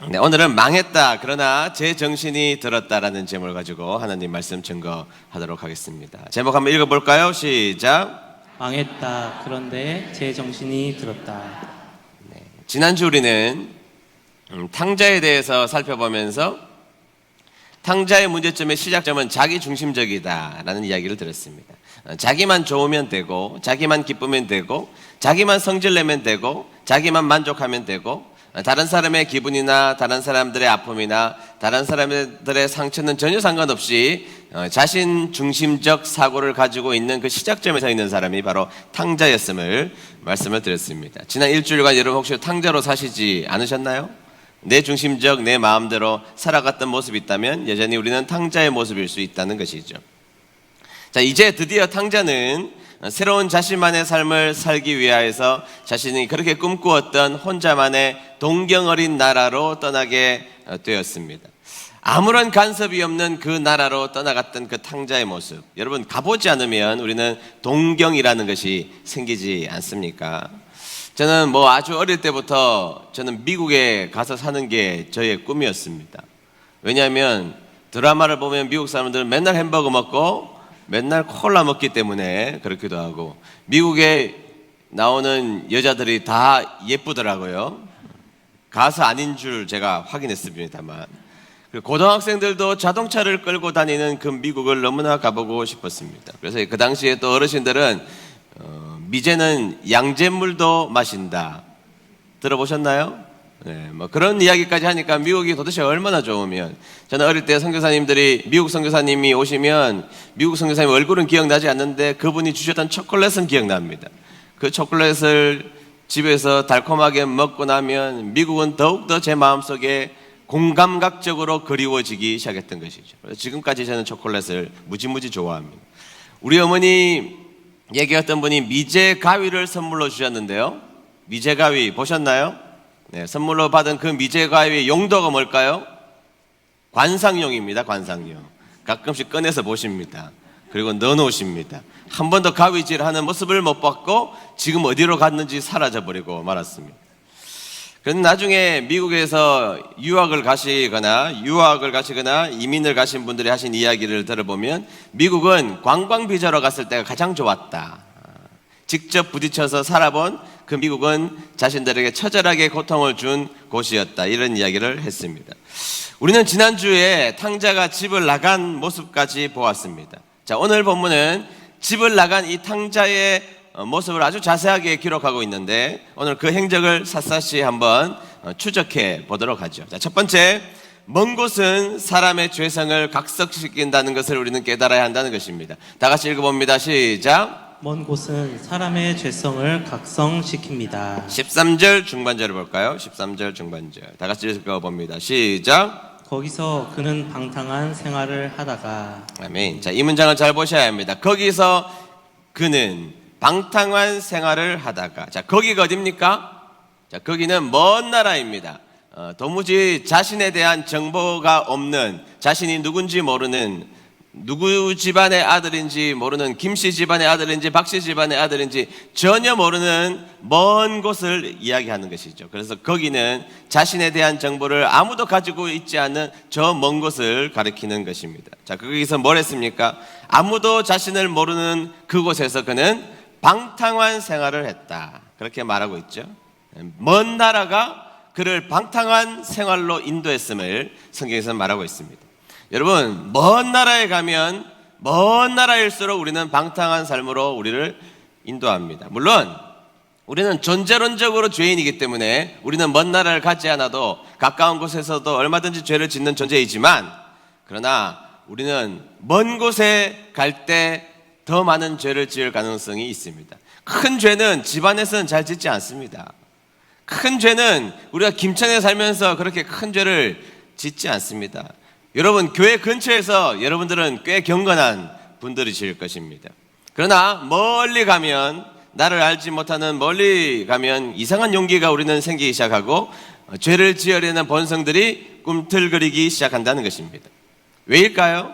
네, 오늘은 망했다 그러나 제 정신이 들었다라는 제목을 가지고 하나님 말씀 증거하도록 하겠습니다. 제목 한번 읽어볼까요? 시작. 망했다. 그런데 제 정신이 들었다. 지난주 우리는 탕자에 대해서 살펴보면서 탕자의 문제점의 시작점은 자기중심적이다라는 이야기를 들었습니다. 자기만 좋으면 되고, 자기만 기쁘면 되고, 자기만 성질내면 되고, 자기만 만족하면 되고, 다른 사람의 기분이나 다른 사람들의 아픔이나 다른 사람들의 상처는 전혀 상관없이 자신 중심적 사고를 가지고 있는 그 시작점에 서 있는 사람이 바로 탕자였음을 말씀을 드렸습니다. 지난 일주일간 여러분 혹시 탕자로 사시지 않으셨나요? 내 중심적 내 마음대로 살아갔던 모습이 있다면 여전히 우리는 탕자의 모습일 수 있다는 것이죠. 자, 이제 드디어 탕자는 새로운 자신만의 삶을 살기 위하여서 자신이 그렇게 꿈꾸었던 혼자만의 동경 어린 나라로 떠나게 되었습니다. 아무런 간섭이 없는 그 나라로 떠나갔던 그 탕자의 모습, 여러분 가보지 않으면 우리는 동경이라는 것이 생기지 않습니까? 저는 아주 어릴 때부터 저는 미국에 가서 사는 게 저의 꿈이었습니다. 왜냐하면 드라마를 보면 미국 사람들은 맨날 햄버거 먹고 맨날 콜라 먹기 때문에 그렇기도 하고, 미국에 나오는 여자들이 다 예쁘더라고요. 가수 아닌 줄 제가 확인했습니다만, 그리고 고등학생들도 자동차를 끌고 다니는 그 미국을 너무나 가보고 싶었습니다. 그래서 그 당시에 또 어르신들은 미제는 양잿물도 마신다. 들어보셨나요? 네, 그런 이야기까지 하니까 미국이 도대체 얼마나 좋으면, 저는 어릴 때 선교사님들이 미국 선교사님이 오시면 미국 선교사님 얼굴은 기억나지 않는데 그분이 주셨던 초콜릿은 기억납니다. 그 초콜릿을 집에서 달콤하게 먹고 나면 미국은 더욱더 제 마음속에 공감각적으로 그리워지기 시작했던 것이죠. 그래서 지금까지 저는 초콜릿을 무지무지 좋아합니다. 우리 어머니 얘기했던 분이 미제 가위를 선물로 주셨는데요, 미제 가위 보셨나요? 네, 선물로 받은 그 미제 가위의 용도가 뭘까요? 관상용입니다. 관상용. 가끔씩 꺼내서 보십니다. 그리고 넣어놓으십니다. 한 번도 가위질하는 모습을 못 봤고 지금 어디로 갔는지 사라져버리고 말았습니다. 그런데 나중에 미국에서 유학을 가시거나 이민을 가신 분들이 하신 이야기를 들어보면 미국은 관광 비자로 갔을 때가 가장 좋았다. 직접 부딪혀서 살아본 그 미국은 자신들에게 처절하게 고통을 준 곳이었다. 이런 이야기를 했습니다. 우리는 지난주에 탕자가 집을 나간 모습까지 보았습니다. 자, 오늘 본문은 집을 나간 이 탕자의 모습을 아주 자세하게 기록하고 있는데 오늘 그 행적을 샅샅이 한번 추적해 보도록 하죠. 자, 첫 번째, 먼 곳은 사람의 죄성을 각성시킨다는 것을 우리는 깨달아야 한다는 것입니다. 다 같이 읽어봅니다. 시작. 먼 곳은 사람의 죄성을 각성시킵니다. 13절 중반절을 볼까요? 13절 중반절. 다 같이 읽어봅니다. 시작. 거기서 그는 방탕한 생활을 하다가. 아멘. 자, 이 문장을 잘 보셔야 합니다. 거기서 그는 방탕한 생활을 하다가. 자, 거기가 어딥니까? 자, 거기는 먼 나라입니다. 도무지 자신에 대한 정보가 없는, 자신이 누군지 모르는, 누구 집안의 아들인지 모르는, 김씨 집안의 아들인지 박씨 집안의 아들인지 전혀 모르는 먼 곳을 이야기하는 것이죠. 그래서 거기는 자신에 대한 정보를 아무도 가지고 있지 않는 저 먼 곳을 가리키는 것입니다. 자, 거기서 뭘 했습니까? 아무도 자신을 모르는 그곳에서 그는 방탕한 생활을 했다. 그렇게 말하고 있죠. 먼 나라가 그를 방탕한 생활로 인도했음을 성경에서는 말하고 있습니다. 여러분, 먼 나라에 가면 먼 나라일수록 우리는 방탕한 삶으로 우리를 인도합니다. 물론 우리는 존재론적으로 죄인이기 때문에 우리는 먼 나라를 가지 않아도 가까운 곳에서도 얼마든지 죄를 짓는 존재이지만, 그러나 우리는 먼 곳에 갈 때 더 많은 죄를 지을 가능성이 있습니다. 큰 죄는 집안에서는 잘 짓지 않습니다. 큰 죄는 우리가 김천에 살면서 그렇게 큰 죄를 짓지 않습니다. 여러분, 교회 근처에서 여러분들은 꽤 경건한 분들이실 것입니다. 그러나 멀리 가면, 나를 알지 못하는 멀리 가면 이상한 용기가 우리는 생기기 시작하고 죄를 지으려는 본성들이 꿈틀거리기 시작한다는 것입니다. 왜일까요?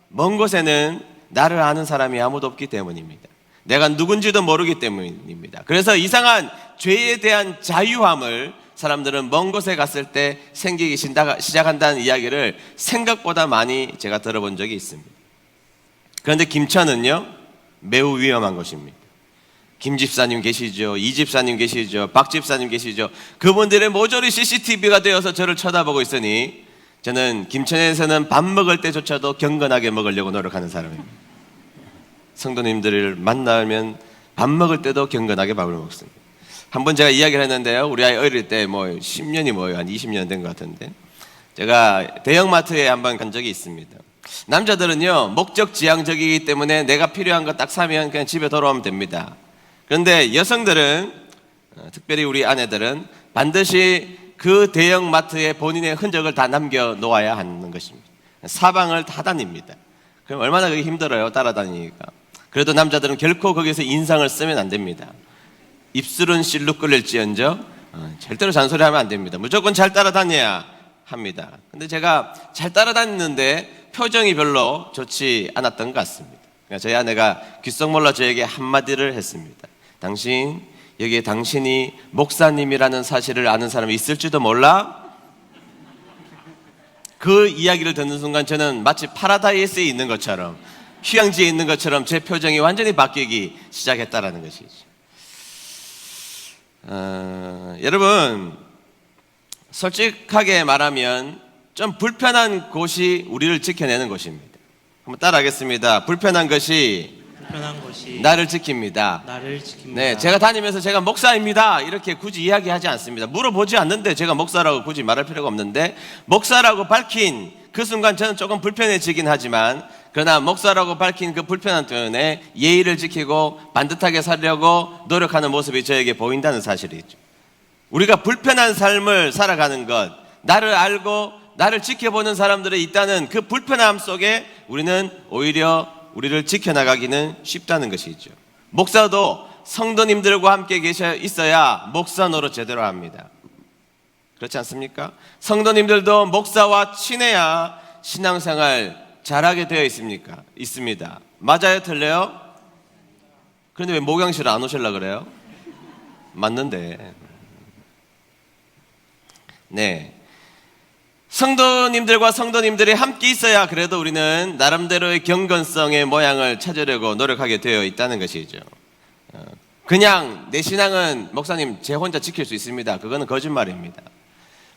먼 곳에는 나를 아는 사람이 아무도 없기 때문입니다. 내가 누군지도 모르기 때문입니다. 그래서 이상한 죄에 대한 자유함을 사람들은 먼 곳에 갔을 때 생기기 시작한다는 이야기를 생각보다 많이 제가 들어본 적이 있습니다. 그런데 김천은요, 매우 위험한 곳입니다. 김 집사님 계시죠? 이 집사님 계시죠? 박 집사님 계시죠? 그분들의 모조리 CCTV가 되어서 저를 쳐다보고 있으니 저는 김천에서는 밥 먹을 때조차도 경건하게 먹으려고 노력하는 사람입니다. 성도님들을 만나면 밥 먹을 때도 경건하게 밥을 먹습니다. 한번 제가 이야기를 했는데요. 우리 아이 어릴 때 10년이 한 20년 된 것 같은데, 제가 대형마트에 한번 간 적이 있습니다. 남자들은요, 목적지향적이기 때문에 내가 필요한 거 딱 사면 그냥 집에 돌아오면 됩니다. 그런데 여성들은, 특별히 우리 아내들은 반드시 그 대형마트에 본인의 흔적을 다 남겨 놓아야 하는 것입니다. 사방을 다 다닙니다. 그럼 얼마나 그게 힘들어요, 따라다니니까. 그래도 남자들은 결코 거기서 인상을 쓰면 안 됩니다. 입술은 실룩거릴지언정 절대로 잔소리하면 안 됩니다. 무조건 잘 따라다녀야 합니다. 근데 제가 잘 따라다녔는데 표정이 별로 좋지 않았던 것 같습니다. 그러니까 저희 아내가 귓속말로 저에게 한마디를 했습니다. 당신, 여기에 당신이 목사님이라는 사실을 아는 사람이 있을지도 몰라? 그 이야기를 듣는 순간 저는 마치 파라다이스에 있는 것처럼, 휴양지에 있는 것처럼 제 표정이 완전히 바뀌기 시작했다라는 것이죠. 여러분, 솔직하게 말하면 좀 불편한 곳이 우리를 지켜내는 곳입니다. 한번 따라하겠습니다. 불편한 것이 나를 지킵니다. 네, 제가 다니면서 제가 목사입니다 이렇게 굳이 이야기하지 않습니다. 물어보지 않는데 제가 목사라고 굳이 말할 필요가 없는데, 목사라고 밝힌 그 순간 저는 조금 불편해지긴 하지만, 그러나 목사라고 밝힌 그 불편한 때문에 예의를 지키고 반듯하게 살려고 노력하는 모습이 저에게 보인다는 사실이죠. 우리가 불편한 삶을 살아가는 것, 나를 알고 나를 지켜보는 사람들이 있다는 그 불편함 속에 우리는 오히려 우리를 지켜나가기는 쉽다는 것이죠. 목사도 성도님들과 함께 계셔 있어야 목사 노릇 제대로 합니다. 그렇지 않습니까? 성도님들도 목사와 친해야 신앙생활 잘하게 되어 있습니다. 맞아요, 틀려요? 그런데 왜 목양실 안 오시려고 그래요? 맞는데. 네, 성도님들과 성도님들이 함께 있어야 그래도 우리는 나름대로의 경건성의 모양을 찾으려고 노력하게 되어 있다는 것이죠. 그냥 내 신앙은 목사님 제 혼자 지킬 수 있습니다, 그거는 거짓말입니다.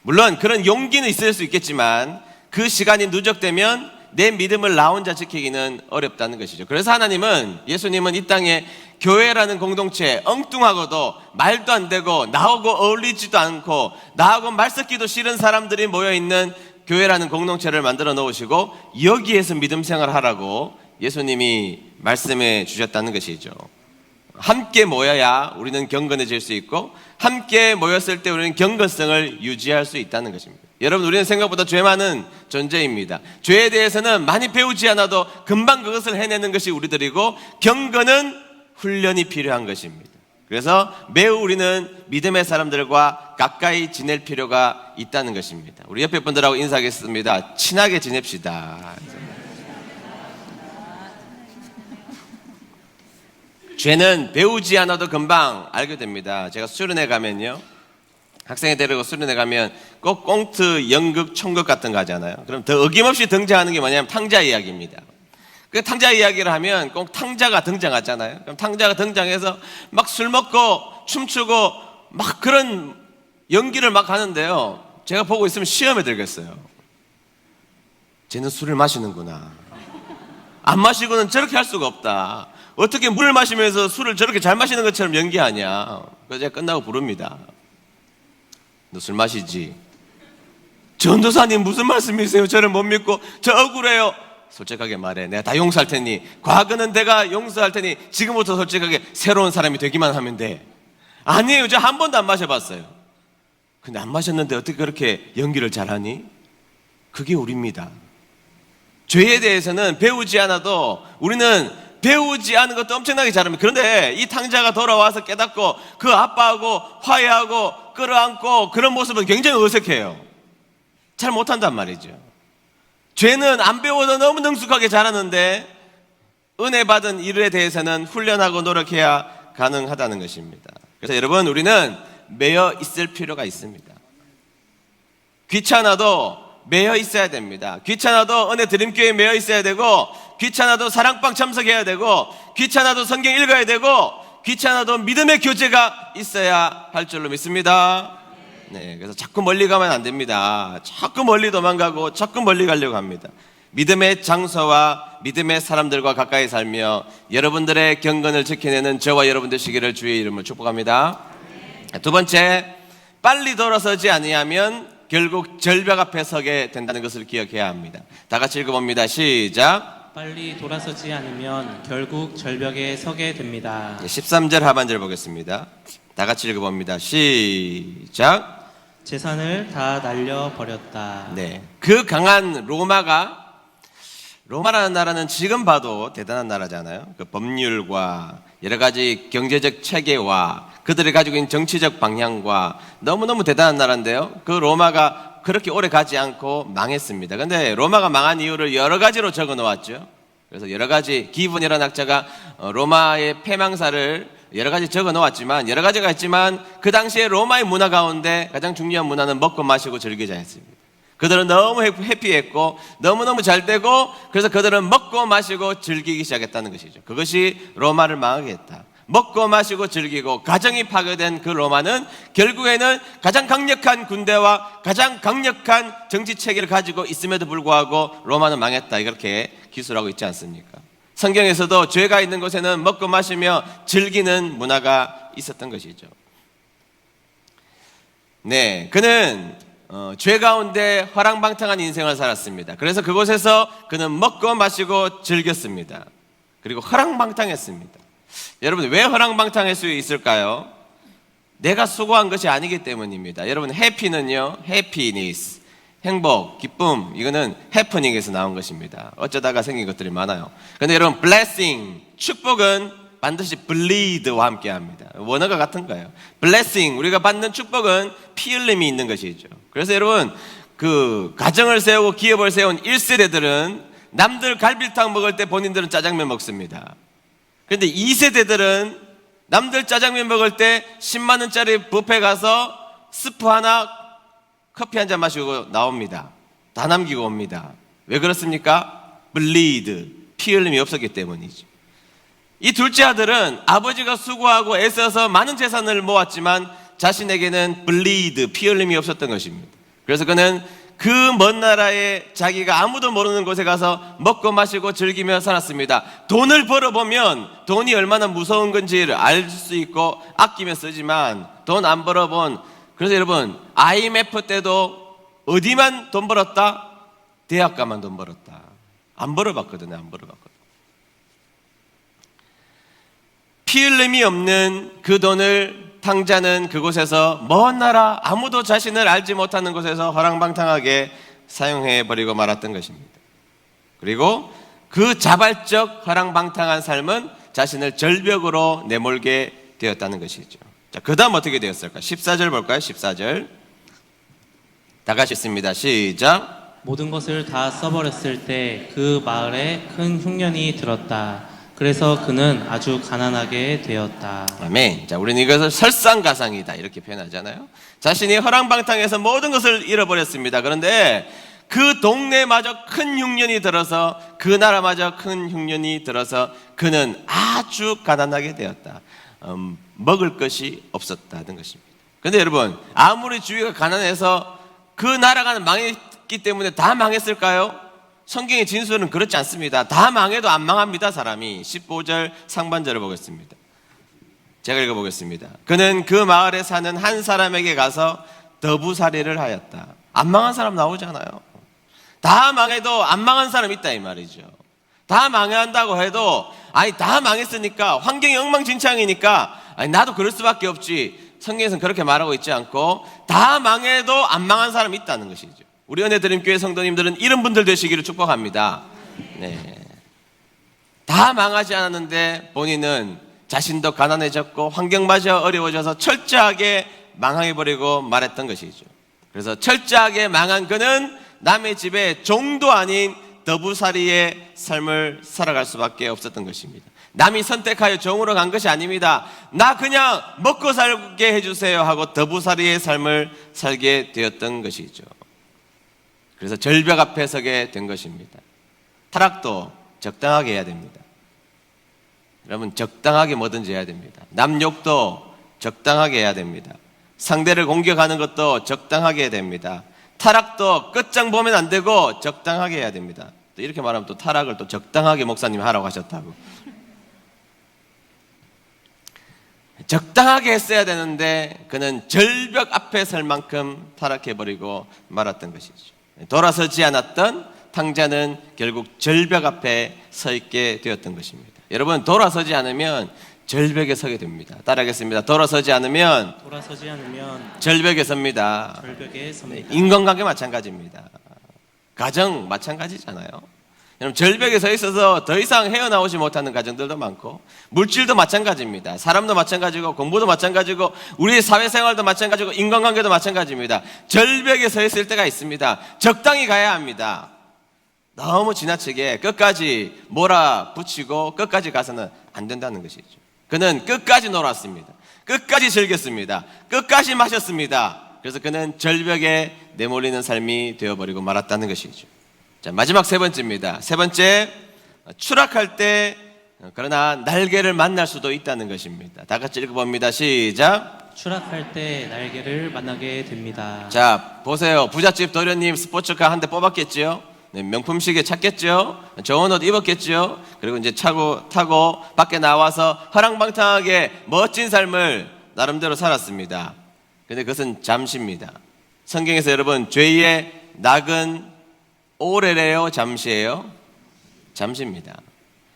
물론 그런 용기는 있을 수 있겠지만 그 시간이 누적되면 내 믿음을 나 혼자 지키기는 어렵다는 것이죠. 그래서 예수님은 이 땅에 교회라는 공동체, 엉뚱하고도 말도 안 되고 나하고 어울리지도 않고 나하고 말 섞기도 싫은 사람들이 모여있는 교회라는 공동체를 만들어 놓으시고 여기에서 믿음 생활하라고 예수님이 말씀해 주셨다는 것이죠. 함께 모여야 우리는 경건해질 수 있고, 함께 모였을 때 우리는 경건성을 유지할 수 있다는 것입니다. 여러분, 우리는 생각보다 죄 많은 존재입니다. 죄에 대해서는 많이 배우지 않아도 금방 그것을 해내는 것이 우리들이고, 경건은 훈련이 필요한 것입니다. 그래서 매우 우리는 믿음의 사람들과 가까이 지낼 필요가 있다는 것입니다. 우리 옆에 분들하고 인사하겠습니다. 친하게 지냅시다. 죄는 배우지 않아도 금방 알게 됩니다. 제가 수련회 가면요, 학생이 데리고 수련회 가면 꼭 꽁트, 연극, 총극 같은 거 하잖아요. 그럼 더 어김없이 등장하는 게 뭐냐면 탕자 이야기입니다. 그 탕자 이야기를 하면 꼭 탕자가 등장하잖아요. 그럼 탕자가 등장해서 막 술 먹고 춤추고 막 그런 연기를 막 하는데요, 제가 보고 있으면 시험에 들겠어요. 쟤는 술을 마시는구나. 안 마시고는 저렇게 할 수가 없다. 어떻게 물을 마시면서 술을 저렇게 잘 마시는 것처럼 연기하냐. 그래서 제가 끝나고 부릅니다. 너 술 마시지? 전도사님 무슨 말씀이세요? 저를 못 믿고 저 억울해요. 솔직하게 말해. 내가 다 용서할 테니, 과거는 내가 용서할 테니 지금부터 솔직하게 새로운 사람이 되기만 하면 돼. 아니에요, 저 한 번도 안 마셔봤어요. 근데 안 마셨는데 어떻게 그렇게 연기를 잘하니? 그게 우리입니다. 죄에 대해서는 배우지 않아도 우리는 배우지 않은 것도 엄청나게 잘합니다. 그런데 이 탕자가 돌아와서 깨닫고 그 아빠하고 화해하고 끌어안고 그런 모습은 굉장히 어색해요. 잘 못한단 말이죠. 죄는 안 배워도 너무 능숙하게 잘하는데 은혜 받은 일에 대해서는 훈련하고 노력해야 가능하다는 것입니다. 그래서 여러분, 우리는 매여 있을 필요가 있습니다. 귀찮아도 매여 있어야 됩니다. 귀찮아도 은혜 드림교회에 매여 있어야 되고, 귀찮아도 사랑방 참석해야 되고, 귀찮아도 성경 읽어야 되고, 귀찮아도 믿음의 교제가 있어야 할 줄로 믿습니다. 네, 그래서 자꾸 멀리 가면 안 됩니다. 자꾸 멀리 도망가고 자꾸 멀리 가려고 합니다. 믿음의 장소와 믿음의 사람들과 가까이 살며 여러분들의 경건을 지켜내는 저와 여러분 되시기를 주의 이름으로 축복합니다. 두 번째, 빨리 돌아서지 아니하면 결국 절벽 앞에 서게 된다는 것을 기억해야 합니다. 다 같이 읽어봅니다. 시작. 빨리 돌아서지 않으면 결국 절벽에 서게 됩니다. 13절 하반절 보겠습니다. 다 같이 읽어봅니다. 시작. 재산을 다 날려버렸다. 네, 그 강한 로마라는 나라는 지금 봐도 대단한 나라잖아요. 그 법률과 여러 가지 경제적 체계와 그들이 가지고 있는 정치적 방향과 너무너무 대단한 나라인데요. 그 로마가 그렇게 오래 가지 않고 망했습니다. 근데 로마가 망한 이유를 여러 가지로 적어 놓았죠. 그래서 여러 가지 기브니라는 학자가 로마의 패망사를 여러 가지 적어 놓았지만, 여러 가지가 있지만 그 당시에 로마의 문화 가운데 가장 중요한 문화는 먹고 마시고 즐기자 했습니다. 그들은 너무 해피했고 너무너무 잘 되고, 그래서 그들은 먹고 마시고 즐기기 시작했다는 것이죠. 그것이 로마를 망하게 했다. 먹고 마시고 즐기고 가정이 파괴된 그 로마는 결국에는 가장 강력한 군대와 가장 강력한 정치 체계를 가지고 있음에도 불구하고 로마는 망했다, 이렇게 기술하고 있지 않습니까? 성경에서도 죄가 있는 곳에는 먹고 마시며 즐기는 문화가 있었던 것이죠. 네, 그는 죄 가운데 화랑방탕한 인생을 살았습니다. 그래서 그곳에서 그는 먹고 마시고 즐겼습니다. 그리고 허랑방탕했습니다. 여러분, 왜 허랑방탕할 수 있을까요? 내가 수고한 것이 아니기 때문입니다. 여러분, 해피는요, 해피니스, 행복, 기쁨, 이거는 해프닝에서 나온 것입니다. 어쩌다가 생긴 것들이 많아요. 그런데 여러분, blessing, 축복은 반드시 bleed와 함께 합니다. 원어가 같은 거예요. blessing, 우리가 받는 축복은 피 흘림이 있는 것이죠. 그래서 여러분, 그 가정을 세우고 기업을 세운 1세대들은 남들 갈비탕 먹을 때 본인들은 짜장면 먹습니다. 그런데 2세대들은 남들 짜장면 먹을 때 10만 원짜리 뷔페 가서 스프 하나, 커피 한 잔 마시고 나옵니다. 다 남기고 옵니다. 왜 그렇습니까? bleed, 피 흘림이 없었기 때문이죠. 이 둘째 아들은 아버지가 수고하고 애써서 많은 재산을 모았지만 자신에게는 bleed, 피 흘림이 없었던 것입니다. 그래서 그는 그 먼 나라에 자기가 아무도 모르는 곳에 가서 먹고 마시고 즐기며 살았습니다. 돈을 벌어보면 돈이 얼마나 무서운 건지를 알 수 있고 아끼며 쓰지만 돈 안 벌어본, 그래서 여러분, IMF 때도 어디만 돈 벌었다? 대학가만 돈 벌었다. 안 벌어봤거든요. 안 벌어봤거든요. 피 흘림이 없는 그 돈을 탕자는 그곳에서 먼 나라, 아무도 자신을 알지 못하는 곳에서 허랑방탕하게 사용해버리고 말았던 것입니다. 그리고 그 자발적 허랑방탕한 삶은 자신을 절벽으로 내몰게 되었다는 것이죠. 자, 그 다음 어떻게 되었을까? 14절 볼까요? 14절 다 같이 읽습니다. 시작. 모든 것을 다 써버렸을 때 그 마을에 큰 흉년이 들었다. 그래서 그는 아주 가난하게 되었다. 아멘. 자, 우리는 이것을 설상가상이다 이렇게 표현하잖아요. 자신이 허랑방탕해서 모든 것을 잃어버렸습니다. 그런데 그 동네마저 큰 흉년이 들어서, 그 나라마저 큰 흉년이 들어서 그는 아주 가난하게 되었다. 먹을 것이 없었다는 것입니다. 그런데 여러분, 아무리 주위가 가난해서 그 나라가 망했기 때문에 다 망했을까요? 성경의 진술은 그렇지 않습니다. 다 망해도 안 망합니다, 사람이. 15절 상반절을 보겠습니다. 제가 읽어보겠습니다. 그는 그 마을에 사는 한 사람에게 가서 더부살이를 하였다. 안 망한 사람 나오잖아요. 다 망해도 안 망한 사람 있다 이 말이죠. 다 망한다고 해도 아니 다 망했으니까, 환경이 엉망진창이니까 아니 나도 그럴 수밖에 없지, 성경에서는 그렇게 말하고 있지 않고 다 망해도 안 망한 사람이 있다는 것이죠. 우리 은혜드림교회 성도님들은 이런 분들 되시기를 축복합니다. 네. 다 망하지 않았는데 본인은 자신도 가난해졌고 환경마저 어려워져서 철저하게 망해버리고 말했던 것이죠. 그래서 철저하게 망한 그는 남의 집에 종도 아닌 더부살이의 삶을 살아갈 수밖에 없었던 것입니다. 남이 선택하여 종으로 간 것이 아닙니다. 나 그냥 먹고 살게 해주세요 하고 더부살이의 삶을 살게 되었던 것이죠. 그래서 절벽 앞에 서게 된 것입니다. 타락도 적당하게 해야 됩니다. 여러분, 적당하게 뭐든지 해야 됩니다. 남 욕도 적당하게 해야 됩니다. 상대를 공격하는 것도 적당하게 해야 됩니다. 타락도 끝장 보면 안 되고 적당하게 해야 됩니다. 또 이렇게 말하면 또 타락을 또 적당하게 목사님이 하라고 하셨다고. 적당하게 했어야 되는데 그는 절벽 앞에 설 만큼 타락해버리고 말았던 것이죠. 돌아서지 않았던 탕자는 결국 절벽 앞에 서 있게 되었던 것입니다. 여러분, 돌아서지 않으면 절벽에 서게 됩니다. 따라하겠습니다. 돌아서지 않으면 절벽에 섭니다. 인간관계 마찬가지입니다. 가정 마찬가지잖아요. 여러분, 절벽에 서 있어서 더 이상 헤어나오지 못하는 가정들도 많고, 물질도 마찬가지입니다. 사람도 마찬가지고, 공부도 마찬가지고, 우리의 사회생활도 마찬가지고, 인간관계도 마찬가지입니다. 절벽에 서 있을 때가 있습니다. 적당히 가야 합니다. 너무 지나치게 끝까지 몰아붙이고 끝까지 가서는 안 된다는 것이죠. 그는 끝까지 놀았습니다. 끝까지 즐겼습니다. 끝까지 마셨습니다. 그래서 그는 절벽에 내몰리는 삶이 되어버리고 말았다는 것이죠. 자, 마지막 세 번째입니다. 세 번째, 추락할 때 그러나 날개를 만날 수도 있다는 것입니다. 다 같이 읽어봅니다. 시작. 추락할 때 날개를 만나게 됩니다. 자, 보세요. 부잣집 도련님 스포츠카 한 대 뽑았겠지요? 네, 명품 시계 찾겠죠? 좋은 옷 입었겠죠? 그리고 이제 타고 밖에 나와서 허랑방탕하게 멋진 삶을 나름대로 살았습니다. 근데 그것은 잠시입니다. 성경에서 여러분, 죄의 낙은 오래래요, 잠시예요? 잠시입니다.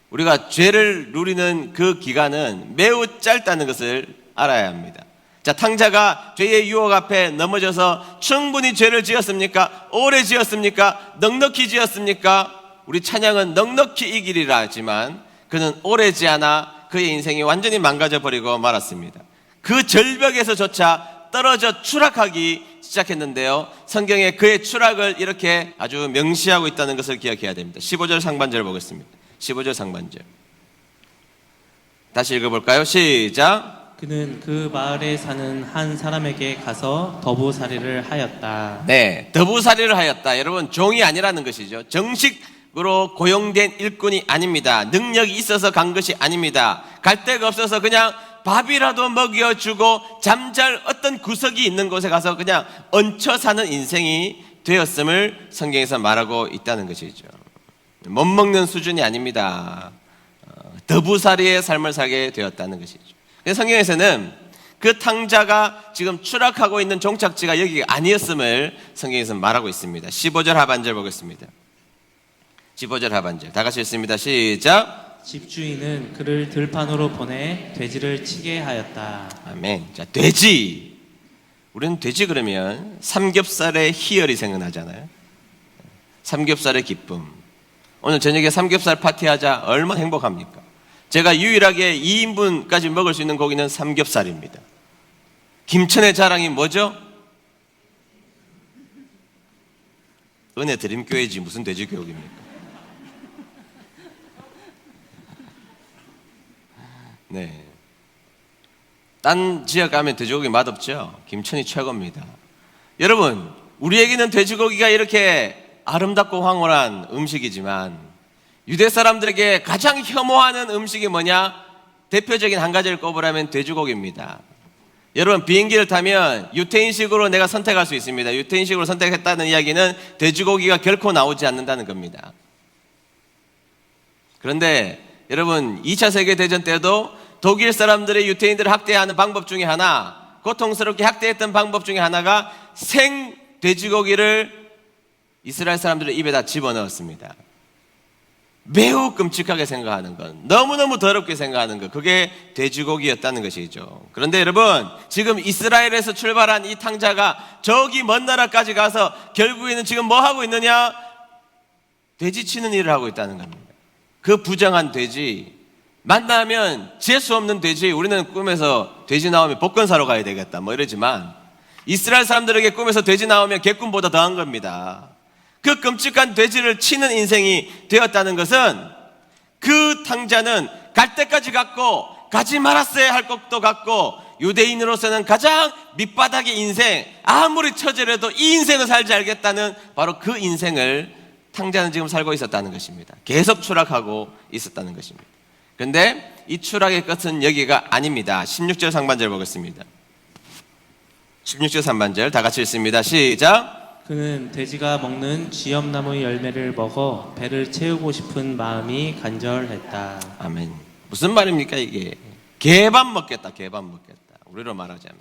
우리가 죄를 누리는 그 기간은 매우 짧다는 것을 알아야 합니다. 자, 탕자가 죄의 유혹 앞에 넘어져서 충분히 죄를 지었습니까? 오래 지었습니까? 넉넉히 지었습니까? 우리 찬양은 넉넉히 이기리라 하지만 그는 오래지 않아 그의 인생이 완전히 망가져 버리고 말았습니다. 그 절벽에서조차 떨어져 추락하기 시작했는데요, 성경에 그의 추락을 이렇게 아주 명시하고 있다는 것을 기억해야 됩니다. 15절 상반절 보겠습니다. 15절 상반절 다시 읽어볼까요? 시작. 그는 그 마을에 사는 한 사람에게 가서 더부살이를 하였다. 네, 더부살이를 하였다. 여러분, 종이 아니라는 것이죠. 정식으로 고용된 일꾼이 아닙니다. 능력이 있어서 간 것이 아닙니다. 갈 데가 없어서 그냥 밥이라도 먹여주고 잠잘 어떤 구석이 있는 곳에 가서 그냥 얹혀 사는 인생이 되었음을 성경에서 말하고 있다는 것이죠. 못 먹는 수준이 아닙니다. 더부살이의 삶을 살게 되었다는 것이죠. 성경에서는 그 탕자가 지금 추락하고 있는 종착지가 여기가 아니었음을 성경에서 말하고 있습니다. 15절 하반절 보겠습니다. 15절 하반절 다 같이 읽습니다. 시작. 집주인은 그를 들판으로 보내 돼지를 치게 하였다. 아멘. 자, 돼지. 우리는 돼지 그러면 삼겹살의 희열이 생각나잖아요. 삼겹살의 기쁨. 오늘 저녁에 삼겹살 파티하자. 얼마나 행복합니까? 제가 유일하게 2인분까지 먹을 수 있는 고기는 삼겹살입니다. 김천의 자랑이 뭐죠? 은혜 드림교회지 무슨 돼지교육입니까? 네. 딴 지역 가면 돼지고기 맛없죠? 김천이 최고입니다. 여러분, 우리에게는 돼지고기가 이렇게 아름답고 황홀한 음식이지만 유대 사람들에게 가장 혐오하는 음식이 뭐냐? 대표적인 한 가지를 꼽으라면 돼지고기입니다. 여러분, 비행기를 타면 유태인식으로 내가 선택할 수 있습니다. 유태인식으로 선택했다는 이야기는 돼지고기가 결코 나오지 않는다는 겁니다. 그런데 여러분, 2차 세계대전 때도 독일 사람들의 유태인들을 학대하는 방법 중에 하나, 고통스럽게 학대했던 방법 중에 하나가 생 돼지고기를 이스라엘 사람들의 입에다 집어넣었습니다. 매우 끔찍하게 생각하는 것, 너무너무 더럽게 생각하는 것, 그게 돼지고기였다는 것이죠. 그런데 여러분, 지금 이스라엘에서 출발한 이 탕자가 저기 먼 나라까지 가서 결국에는 지금 뭐 하고 있느냐? 돼지 치는 일을 하고 있다는 겁니다. 그 부정한 돼지, 만나면 재수 없는 돼지, 우리는 꿈에서 돼지 나오면 복권 사러 가야 되겠다 뭐 이러지만 이스라엘 사람들에게 꿈에서 돼지 나오면 개꿈보다 더한 겁니다. 그 끔찍한 돼지를 치는 인생이 되었다는 것은 그 탕자는 갈 때까지 갔고 가지 말았어야 할 것도 갔고 유대인으로서는 가장 밑바닥의 인생, 아무리 처절해도 이 인생을 살지 알겠다는 바로 그 인생을 탕자는 지금 살고 있었다는 것입니다. 계속 추락하고 있었다는 것입니다. 그런데 이 추락의 끝은 여기가 아닙니다. 16절 상반절 보겠습니다. 16절 상반절 다 같이 읽습니다. 시작. 그는 돼지가 먹는 쥐염나무의 열매를 먹어 배를 채우고 싶은 마음이 간절했다. 아멘. 무슨 말입니까 이게? 개밥 먹겠다. 개밥 먹겠다. 우리로 말하자면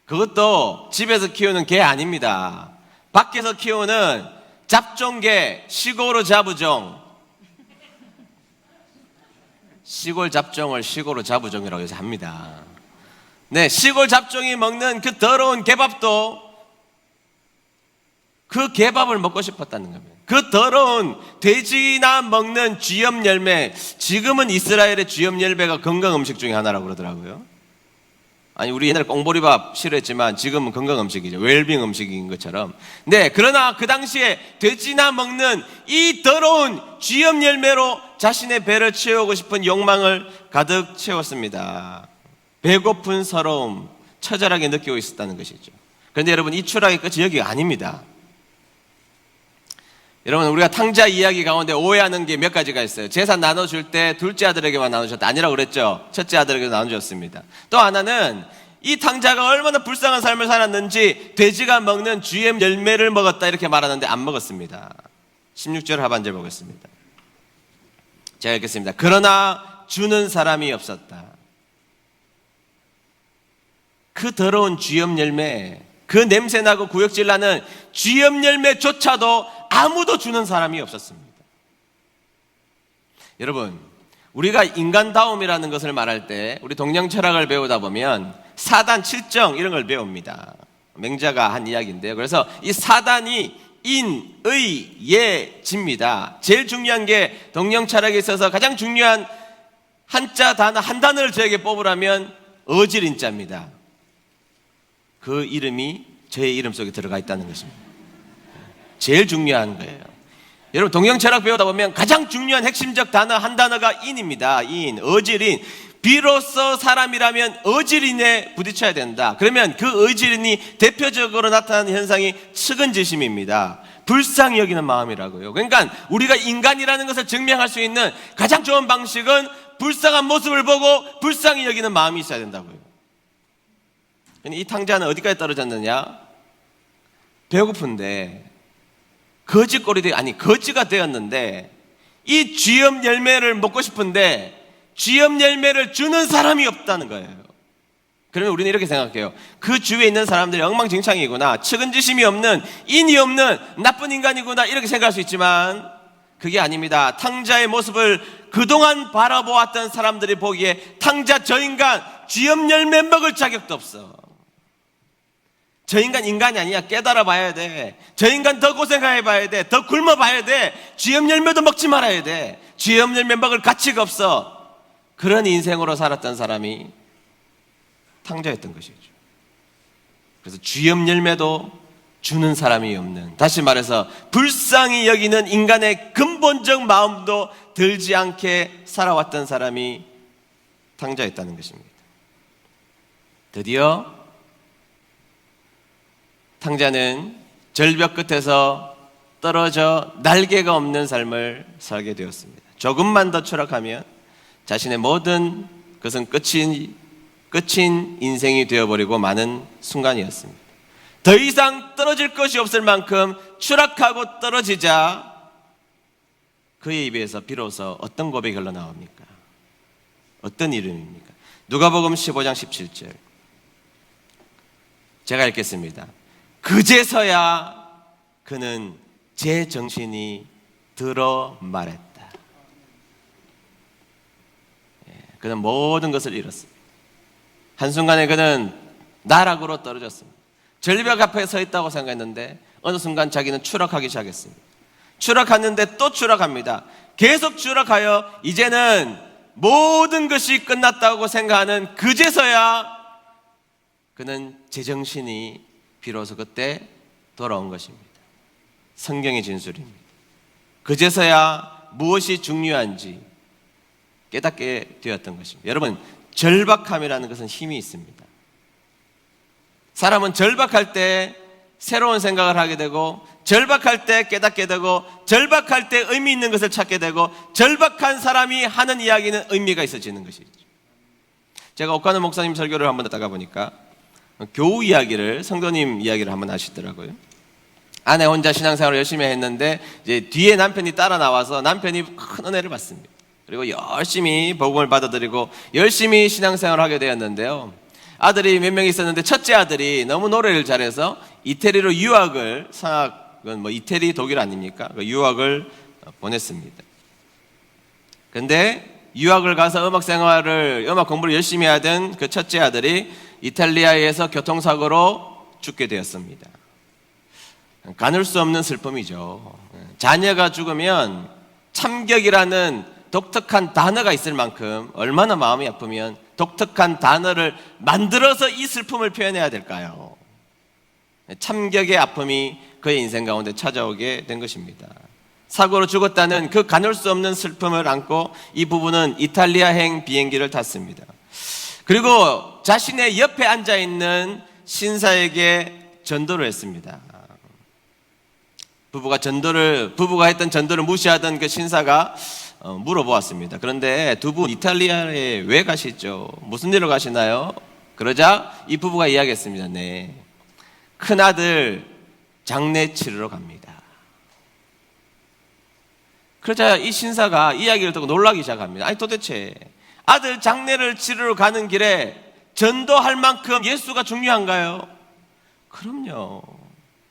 그것도 집에서 키우는 개 아닙니다. 밖에서 키우는 잡종개, 시골 잡우종. 시골 잡종을 시골 잡우종이라고 해서 합니다. 네, 시골 잡종이 먹는 그 더러운 개밥도 그 개밥을 먹고 싶었다는 겁니다. 그 더러운 돼지나 먹는 쥐염 열매, 지금은 이스라엘의 쥐염 열매가 건강 음식 중에 하나라고 그러더라고요. 아니 우리 옛날에 꽁보리밥 싫어했지만 지금은 건강 음식이죠. 웰빙 음식인 것처럼. 네, 그러나 그 당시에 돼지나 먹는 이 더러운 쥐염 열매로 자신의 배를 채우고 싶은 욕망을 가득 채웠습니다. 배고픈 서러움, 처절하게 느끼고 있었다는 것이죠. 그런데 여러분, 이 추락의 끝이 여기가 아닙니다. 여러분, 우리가 탕자 이야기 가운데 오해하는 게 몇 가지가 있어요. 재산 나눠줄 때 둘째 아들에게만 나누셨다 아니라고 그랬죠. 첫째 아들에게 나눠줬습니다. 또 하나는 이 탕자가 얼마나 불쌍한 삶을 살았는지 돼지가 먹는 쥐의 열매를 먹었다 이렇게 말하는데 안 먹었습니다. 16절 하반절 보겠습니다. 제가 읽겠습니다. 그러나 주는 사람이 없었다. 그 더러운 쥐염 열매, 그 냄새나고 구역질 나는 쥐염 열매조차도 아무도 주는 사람이 없었습니다. 여러분, 우리가 인간다움이라는 것을 말할 때 우리 동양 철학을 배우다 보면 사단 7정 이런 걸 배웁니다. 맹자가 한 이야기인데요. 그래서 이 사단이 인, 의, 예, 집니다. 제일 중요한 게 동양 철학에 있어서 가장 중요한 한자 단어 한 단어를 저에게 뽑으라면 어질인자입니다. 그 이름이 저의 이름 속에 들어가 있다는 것입니다. 제일 중요한 거예요. 여러분, 동양 철학 배우다 보면 가장 중요한 핵심적 단어 한 단어가 인입니다. 인, 어질인. 비로소 사람이라면 어질인에 부딪혀야 된다. 그러면 그 어질인이 대표적으로 나타나는 현상이 측은지심입니다. 불쌍히 여기는 마음이라고요. 그러니까 우리가 인간이라는 것을 증명할 수 있는 가장 좋은 방식은 불쌍한 모습을 보고 불쌍히 여기는 마음이 있어야 된다고요. 이 탕자는 어디까지 떨어졌느냐? 배고픈데 거지가 되었는데 이 쥐염 열매를 먹고 싶은데 쥐염 열매를 주는 사람이 없다는 거예요. 그러면 우리는 이렇게 생각해요. 그 주위에 있는 사람들이 엉망진창이구나, 측은지심이 없는, 인이 없는 나쁜 인간이구나 이렇게 생각할 수 있지만 그게 아닙니다. 탕자의 모습을 그동안 바라보았던 사람들이 보기에 탕자 저 인간 쥐염 열매 먹을 자격도 없어. 저 인간 인간이 아니야. 깨달아 봐야 돼. 저 인간 더 고생해 봐야 돼. 더 굶어 봐야 돼. 쥐염 열매도 먹지 말아야 돼. 쥐염 열매 먹을 가치가 없어. 그런 인생으로 살았던 사람이 탕자였던 것이죠. 그래서 쥐염 열매도 주는 사람이 없는, 다시 말해서 불쌍히 여기는 인간의 근본적 마음도 들지 않게 살아왔던 사람이 탕자였다는 것입니다. 드디어 탕자는 절벽 끝에서 떨어져 날개가 없는 삶을 살게 되었습니다. 조금만 더 추락하면 자신의 모든 것은 끝인 인생이 되어버리고 마는 순간이었습니다. 더 이상 떨어질 것이 없을 만큼 추락하고 떨어지자 그의 입에서 비로소 어떤 고백이 흘러나옵니까? 어떤 이름입니까? 누가복음 15장 17절 제가 읽겠습니다. 그제서야 그는 제 정신이 들어 말했다. 그는 모든 것을 잃었습니다. 한순간에 그는 나락으로 떨어졌습니다. 절벽 앞에 서 있다고 생각했는데 어느 순간 자기는 추락하기 시작했습니다. 추락했는데 또 추락합니다. 계속 추락하여 이제는 모든 것이 끝났다고 생각하는 그제서야 그는 제정신이 비로소 그때 돌아온 것입니다. 성경의 진술입니다. 그제서야 무엇이 중요한지 깨닫게 되었던 것입니다. 여러분, 절박함이라는 것은 힘이 있습니다. 사람은 절박할 때 새로운 생각을 하게 되고, 절박할 때 깨닫게 되고, 절박할 때 의미 있는 것을 찾게 되고, 절박한 사람이 하는 이야기는 의미가 있어지는 것이죠. 제가 옥가는 목사님 설교를 한번 듣다가 보니까 교우 이야기를, 성도님 이야기를 한번 하시더라고요. 아내 혼자 신앙생활을 열심히 했는데 이제 뒤에 남편이 따라 나와서 남편이 큰 은혜를 받습니다. 그리고 열심히 복음을 받아들이고 열심히 신앙생활을 하게 되었는데요. 아들이 몇 명 있었는데 첫째 아들이 너무 노래를 잘해서 이태리로 유학을, 성악은 뭐 이태리 독일 아닙니까? 그 유학을 보냈습니다. 근데 유학을 가서 음악 공부를 열심히 하던 그 첫째 아들이 이탈리아에서 교통사고로 죽게 되었습니다. 가눌 수 없는 슬픔이죠. 자녀가 죽으면 참격이라는 독특한 단어가 있을 만큼 얼마나 마음이 아프면 독특한 단어를 만들어서 이 슬픔을 표현해야 될까요? 참격의 아픔이 그의 인생 가운데 찾아오게 된 것입니다. 사고로 죽었다는 그 가눌 수 없는 슬픔을 안고 이 부부는 이탈리아행 비행기를 탔습니다. 그리고 자신의 옆에 앉아있는 신사에게 전도를 했습니다. 부부가 했던 전도를 무시하던 그 신사가 물어보았습니다. 그런데 두 분 이탈리아에 왜 가시죠? 무슨 일로 가시나요? 그러자 이 부부가 이야기했습니다. 네, 큰아들 장례 치르러 갑니다. 그러자 이 신사가 이야기를 듣고 놀라기 시작합니다. 아니 도대체 아들 장례를 치르러 가는 길에 전도할 만큼 예수가 중요한가요? 그럼요.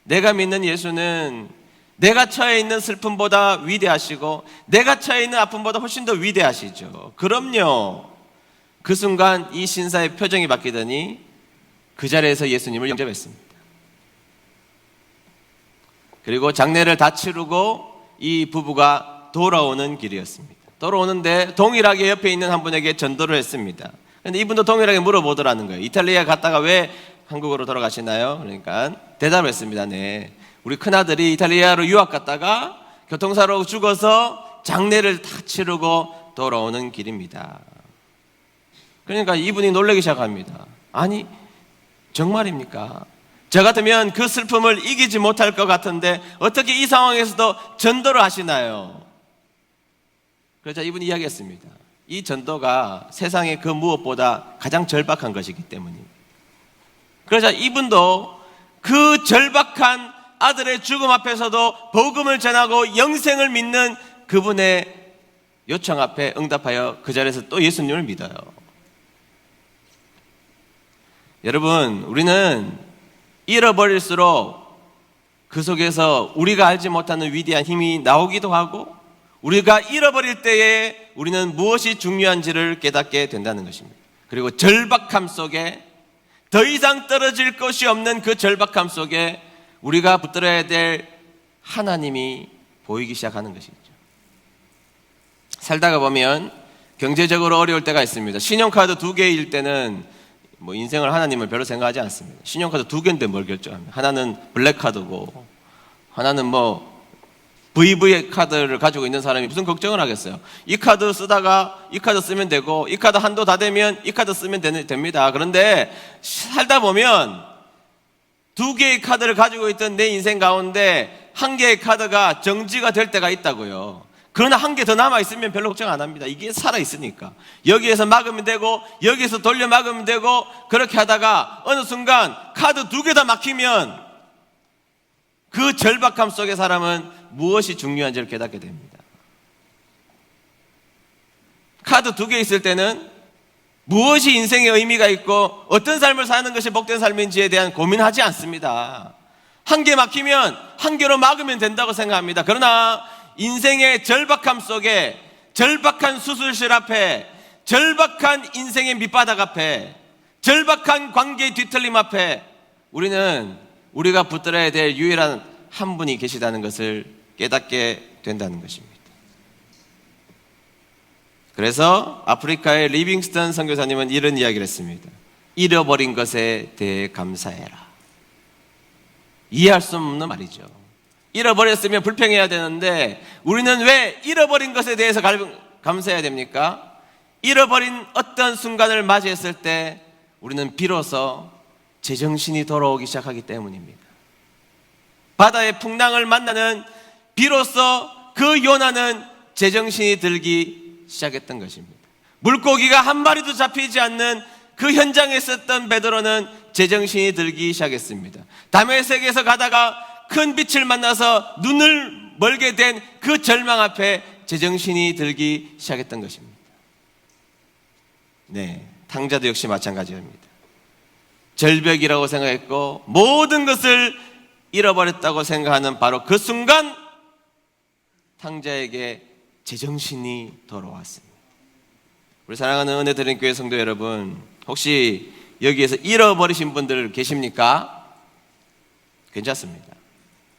내가 믿는 예수는 내가 처해 있는 슬픔보다 위대하시고 내가 처해 있는 아픔보다 훨씬 더 위대하시죠. 그럼요. 그 순간 이 신사의 표정이 바뀌더니 그 자리에서 예수님을 영접했습니다. 그리고 장례를 다 치르고 이 부부가 돌아오는 길이었습니다. 돌아오는데 동일하게 옆에 있는 한 분에게 전도를 했습니다. 그런데 이분도 동일하게 물어보더라는 거예요. 이탈리아 갔다가 왜 한국으로 돌아가시나요? 그러니까 대답을 했습니다. 네, 우리 큰아들이 이탈리아로 유학 갔다가 교통사고로 죽어서 장례를 다 치르고 돌아오는 길입니다. 그러니까 이분이 놀라기 시작합니다. 아니 정말입니까? 저 같으면 그 슬픔을 이기지 못할 것 같은데 어떻게 이 상황에서도 전도를 하시나요? 그러자 이분이 이야기했습니다. 이 전도가 세상의 그 무엇보다 가장 절박한 것이기 때문입니다. 그러자 이분도 그 절박한 아들의 죽음 앞에서도 복음을 전하고 영생을 믿는 그분의 요청 앞에 응답하여 그 자리에서 또 예수님을 믿어요. 여러분, 우리는 잃어버릴수록 그 속에서 우리가 알지 못하는 위대한 힘이 나오기도 하고, 우리가 잃어버릴 때에 우리는 무엇이 중요한지를 깨닫게 된다는 것입니다. 그리고 절박함 속에, 더 이상 떨어질 것이 없는 그 절박함 속에 우리가 붙들어야 될 하나님이 보이기 시작하는 것이죠. 살다가 보면 경제적으로 어려울 때가 있습니다. 신용카드 2개일 때는 뭐 인생을 하나님을 별로 생각하지 않습니다. 신용카드 2개인데 뭘 결정합니까? 하나는 블랙카드고 하나는 뭐 VV 카드를 가지고 있는 사람이 무슨 걱정을 하겠어요. 이 카드 쓰다가 이 카드 쓰면 되고 이 카드 한도 다 되면 이 카드 쓰면 됩니다. 그런데 살다 보면 2개의 카드를 가지고 있던 내 인생 가운데 1개의 카드가 정지가 될 때가 있다고요. 그러나 1개 더 남아있으면 별로 걱정 안 합니다. 이게 살아있으니까. 여기에서 막으면 되고 여기에서 돌려 막으면 되고, 그렇게 하다가 어느 순간 카드 2개 다 막히면 그 절박함 속의 사람은 무엇이 중요한지를 깨닫게 됩니다. 카드 2개 있을 때는 무엇이 인생의 의미가 있고 어떤 삶을 사는 것이 복된 삶인지에 대한 고민하지 않습니다. 1개 막히면 1개로 막으면 된다고 생각합니다. 그러나 인생의 절박함 속에, 절박한 수술실 앞에, 절박한 인생의 밑바닥 앞에, 절박한 관계의 뒤틀림 앞에 우리는 우리가 붙들어야 될 유일한 한 분이 계시다는 것을 깨닫게 된다는 것입니다. 그래서 아프리카의 리빙스턴 선교사님은 이런 이야기를 했습니다. 잃어버린 것에 대해 감사해라. 이해할 수 없는 말이죠. 잃어버렸으면 불평해야 되는데 우리는 왜 잃어버린 것에 대해서 감사해야 됩니까? 잃어버린 어떤 순간을 맞이했을 때 우리는 비로소 제정신이 돌아오기 시작하기 때문입니다. 바다의 풍랑을 만나는 비로소 그 요나는 제정신이 들기 시작했던 것입니다. 물고기가 한 마리도 잡히지 않는 그 현장에 있었던 베드로는 제정신이 들기 시작했습니다. 다메섹에서 가다가 큰 빛을 만나서 눈을 멀게 된 그 절망 앞에 제정신이 들기 시작했던 것입니다. 네, 탕자도 역시 마찬가지입니다. 절벽이라고 생각했고 모든 것을 잃어버렸다고 생각하는 바로 그 순간 탕자에게 제정신이 돌아왔습니다. 우리 사랑하는 은혜드린 교회 성도 여러분, 혹시 여기에서 잃어버리신 분들 계십니까? 괜찮습니다.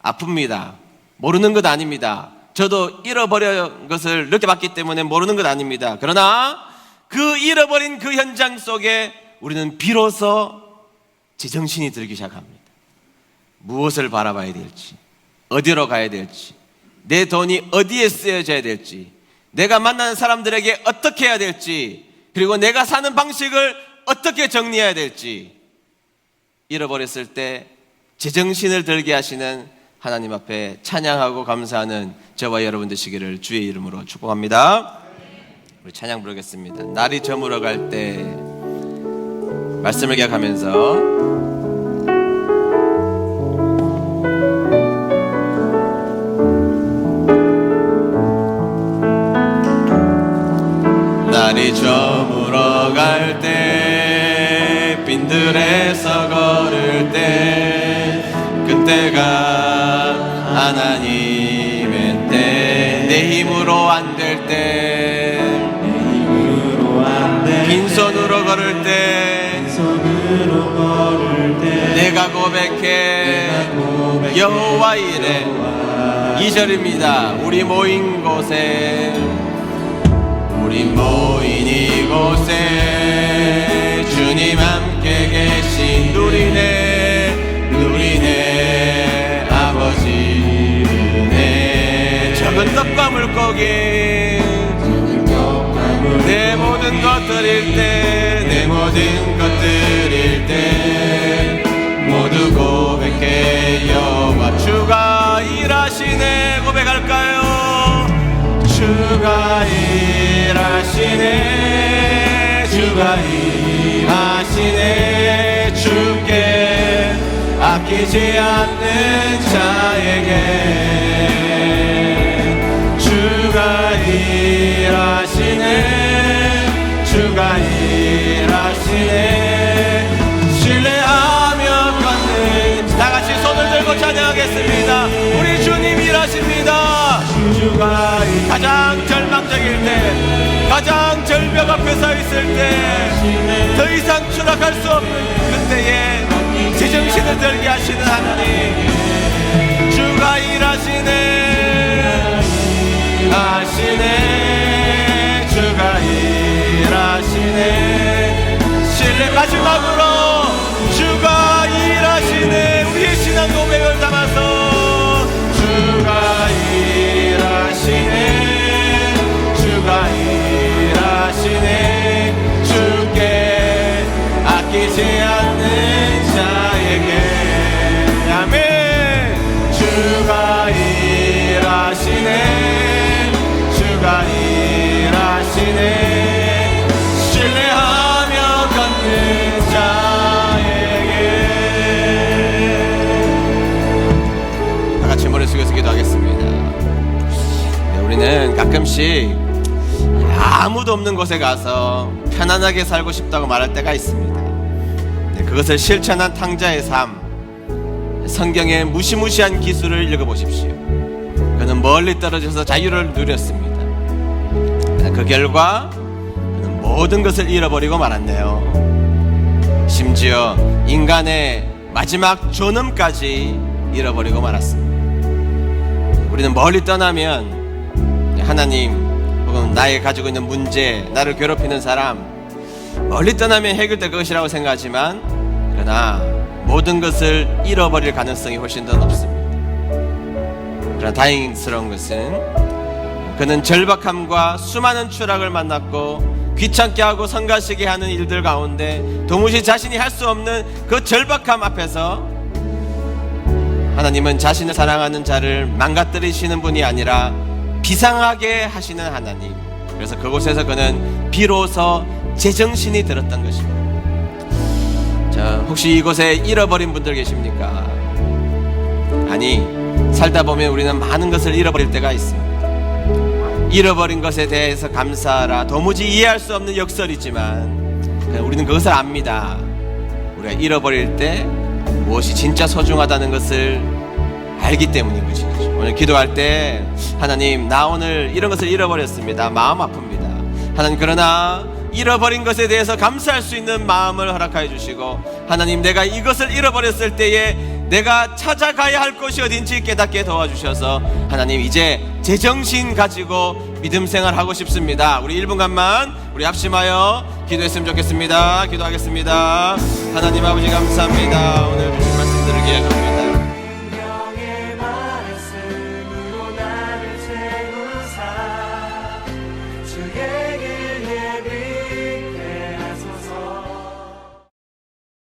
아픕니다. 모르는 것 아닙니다. 저도 잃어버린 것을 느껴봤기 때문에 모르는 것 아닙니다. 그러나 그 잃어버린 그 현장 속에 우리는 비로소 제정신이 들기 시작합니다. 무엇을 바라봐야 될지, 어디로 가야 될지, 내 돈이 어디에 쓰여져야 될지, 내가 만나는 사람들에게 어떻게 해야 될지, 그리고 내가 사는 방식을 어떻게 정리해야 될지 잃어버렸을 때 제정신을 들게 하시는 하나님 앞에 찬양하고 감사하는 저와 여러분 되시기를 주의 이름으로 축복합니다. 우리 찬양 부르겠습니다. 날이 저물어 갈 때 말씀을 기억하면서 날이 저물어 갈 때 빈들에서 걸을 때 그때가 하나님의 때 내 힘으로 안 될 때 빈손으로 걸을 때 내가 고백해 여호와 이래 2절입니다. 우리 모인 곳에 이곳에 주님 함께 계신 누리네 아버지 은혜 적은 떡과 물고기 내 모든 것 드릴 때 모두 고백해 여호와 주가 일하시네 고백할까요? 주가 일하시네 주께 아끼지 않는 자에게 주가 일하시네 신뢰하며 걷는 다같이 손을 들고 찬양하겠습니다. 우리 주님 일하십니다. 가장 절망적일 때 가장 절벽 앞에 서 있을 때 더 이상 추락할 수 없는 그때에 제정신을 들게 하시는 하나님 주가 일하시네 주가 일하시네 신뢰 마지막으로 주가 일하시네 우리의 신앙 고백을 담아서 주가 일하시네 주께 아끼지 않는 자에게 아멘 주가 일하시네 신뢰하며 걷는 자에게 다같이 머리 숙여서 기도하겠습니다. 네, 우리는 가끔씩 아무도 없는 곳에 가서 편안하게 살고 싶다고 말할 때가 있습니다. 네, 그것을 실천한 탕자의 삶 성경의 무시무시한 기술을 읽어보십시오. 그는 멀리 떨어져서 자유를 누렸습니다. 그 결과 그는 모든 것을 잃어버리고 말았네요. 심지어 인간의 마지막 존엄까지 잃어버리고 말았습니다. 우리는 멀리 떠나면 하나님 혹은 나의 가지고 있는 문제, 나를 괴롭히는 사람 멀리 떠나면 해결될 것이라고 생각하지만 그러나 모든 것을 잃어버릴 가능성이 훨씬 더 높습니다. 그러나 다행스러운 것은 그는 절박함과 수많은 추락을 만났고 귀찮게 하고 성가시게 하는 일들 가운데 도무지 자신이 할 수 없는 그 절박함 앞에서 하나님은 자신을 사랑하는 자를 망가뜨리시는 분이 아니라 비상하게 하시는 하나님. 그래서 그곳에서 그는 비로소 제정신이 들었던 것입니다. 자, 혹시 이곳에 잃어버린 분들 계십니까? 아니, 살다 보면 우리는 많은 것을 잃어버릴 때가 있습니다. 잃어버린 것에 대해서 감사하라. 도무지 이해할 수 없는 역설이지만 우리는 그것을 압니다. 우리가 잃어버릴 때 무엇이 진짜 소중하다는 것을 알기 때문인 것이죠. 오늘 기도할 때 하나님, 나 오늘 이런 것을 잃어버렸습니다. 마음 아픕니다. 하나님, 그러나 잃어버린 것에 대해서 감사할 수 있는 마음을 허락하여 주시고, 하나님, 내가 이것을 잃어버렸을 때에 내가 찾아가야 할 곳이 어딘지 깨닫게 도와주셔서 하나님, 이제 제정신 가지고 믿음 생활하고 싶습니다. 우리 1분간만 우리 합심하여 기도했으면 좋겠습니다. 기도하겠습니다. 하나님 아버지, 감사합니다. 오늘 주신 말씀들을 기억합니다. 주의